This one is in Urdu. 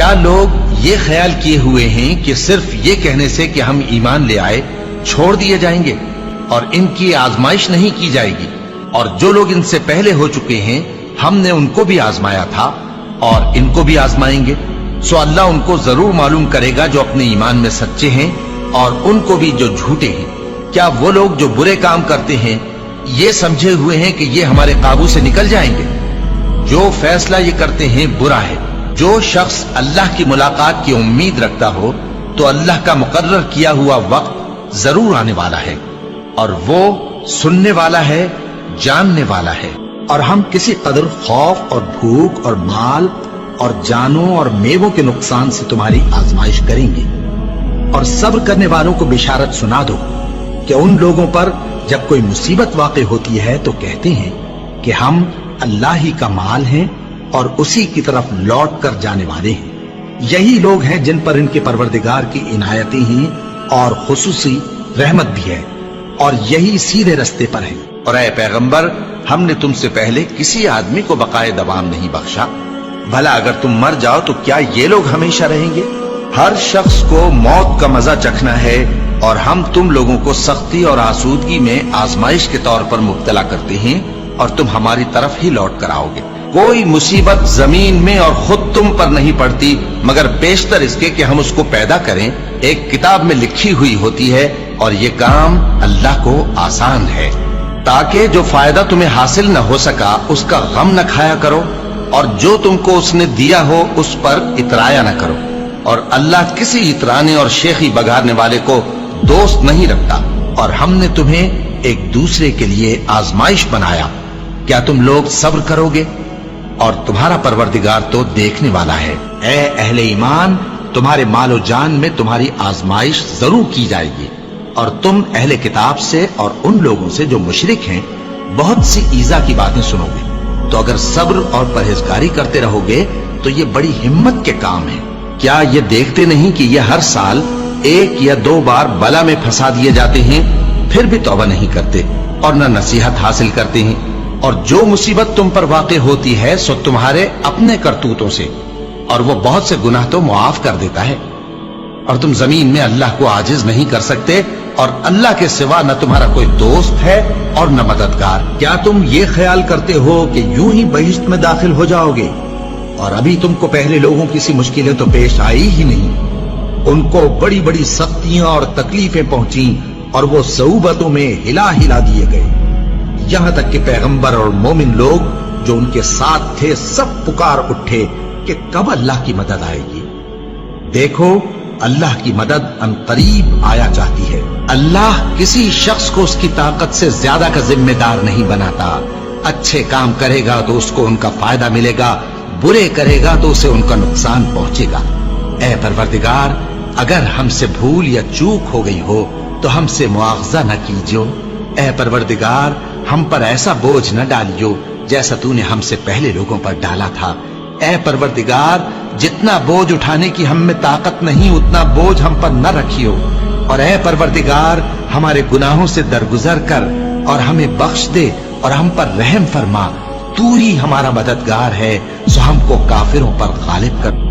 کیا لوگ یہ خیال کیے ہوئے ہیں کہ صرف یہ کہنے سے کہ ہم ایمان لے آئے چھوڑ دیے جائیں گے اور ان کی آزمائش نہیں کی جائے گی؟ اور جو لوگ ان سے پہلے ہو چکے ہیں ہم نے ان کو بھی آزمایا تھا اور ان کو بھی آزمائیں گے، سو اللہ ان کو ضرور معلوم کرے گا جو اپنے ایمان میں سچے ہیں اور ان کو بھی جو جھوٹے ہیں۔ کیا وہ لوگ جو برے کام کرتے ہیں یہ سمجھے ہوئے ہیں کہ یہ ہمارے قابو سے نکل جائیں گے؟ جو فیصلہ یہ کرتے ہیں برا ہے۔ جو شخص اللہ کی ملاقات کی امید رکھتا ہو تو اللہ کا مقرر کیا ہوا وقت ضرور آنے والا ہے، اور وہ سننے والا ہے، جاننے والا ہے۔ اور ہم کسی قدر خوف اور بھوک اور مال اور جانوں اور میووں کے نقصان سے تمہاری آزمائش کریں گے، اور صبر کرنے والوں کو بشارت سنا دو کہ ان لوگوں پر جب کوئی مصیبت واقع ہوتی ہے تو کہتے ہیں کہ ہم اللہ ہی کا مال ہیں اور اسی کی طرف لوٹ کر جانے والے ہیں۔ یہی لوگ ہیں جن پر ان کے پروردگار کی عنایتیں ہیں اور خصوصی رحمت بھی ہے، اور یہی سیدھے رستے پر ہیں۔ اور اے پیغمبر، ہم نے تم سے پہلے کسی آدمی کو بقائے دوام نہیں بخشا، بھلا اگر تم مر جاؤ تو کیا یہ لوگ ہمیشہ رہیں گے؟ ہر شخص کو موت کا مزہ چکھنا ہے، اور ہم تم لوگوں کو سختی اور آسودگی میں آزمائش کے طور پر مبتلا کرتے ہیں، اور تم ہماری طرف ہی لوٹ کر آؤ گے۔ کوئی مصیبت زمین میں اور خود تم پر نہیں پڑتی مگر بیشتر اس کے کہ ہم اس کو پیدا کریں ایک کتاب میں لکھی ہوئی ہوتی ہے، اور یہ کام اللہ کو آسان ہے، تاکہ جو فائدہ تمہیں حاصل نہ ہو سکا اس کا غم نہ کھایا کرو، اور جو تم کو اس نے دیا ہو اس پر اترایا نہ کرو۔ اور اللہ کسی اترانے اور شیخی بگاڑنے والے کو دوست نہیں رکھتا۔ اور ہم نے تمہیں ایک دوسرے کے لیے آزمائش بنایا، کیا تم لوگ صبر کرو گے؟ اور تمہارا پروردگار تو دیکھنے والا ہے۔ اے اہل ایمان، تمہارے مال و جان میں تمہاری آزمائش ضرور کی جائے گی، اور تم اہل کتاب سے اور ان لوگوں سے جو مشرک ہیں بہت سی ایذا کی باتیں سنو گے، تو اگر صبر اور پرہیزگاری کرتے رہو گے تو یہ بڑی ہمت کے کام ہے۔ کیا یہ دیکھتے نہیں کہ یہ ہر سال 1 یا 2 بار بلا میں پھنسا دیے جاتے ہیں، پھر بھی توبہ نہیں کرتے اور نہ نصیحت حاصل کرتے ہیں؟ اور جو مصیبت تم پر واقع ہوتی ہے سو تمہارے اپنے کرتوتوں سے، اور وہ بہت سے گناہ تو معاف کر دیتا ہے۔ اور تم زمین میں اللہ کو عاجز نہیں کر سکتے، اور اللہ کے سوا نہ تمہارا کوئی دوست ہے اور نہ مددگار۔ کیا تم یہ خیال کرتے ہو کہ یوں ہی بہشت میں داخل ہو جاؤ گے، اور ابھی تم کو پہلے لوگوں کی سی مشکلیں تو پیش آئی ہی نہیں؟ ان کو بڑی بڑی سختیاں اور تکلیفیں پہنچیں، اور وہ صعوبتوں میں ہلا ہلا دیے گئے، یہاں تک کہ پیغمبر اور مومن لوگ جو ان کے ساتھ تھے سب پکار اٹھے کہ کب اللہ کی مدد آئے گی۔ دیکھو، اللہ کی مدد ان قریب آیا چاہتی ہے۔ اللہ کسی شخص کو اس کی طاقت سے زیادہ کا ذمہ دار نہیں بناتا۔ اچھے کام کرے گا تو اس کو ان کا فائدہ ملے گا، برے کرے گا تو اسے ان کا نقصان پہنچے گا۔ اے پروردگار، اگر ہم سے بھول یا چوک ہو گئی ہو تو ہم سے مواخذہ نہ کیجو۔ اے پروردگار، ہم پر ایسا بوجھ نہ ڈالیو جیسا تو نے ہم سے پہلے لوگوں پر ڈالا تھا۔ اے پروردگار، جتنا بوجھ اٹھانے کی ہم میں طاقت نہیں اتنا بوجھ ہم پر نہ رکھیو، اور اے پروردگار ہمارے گناہوں سے درگزر کر اور ہمیں بخش دے اور ہم پر رحم فرما۔ تو ہی ہمارا مددگار ہے، سو ہم کو کافروں پر غالب کر۔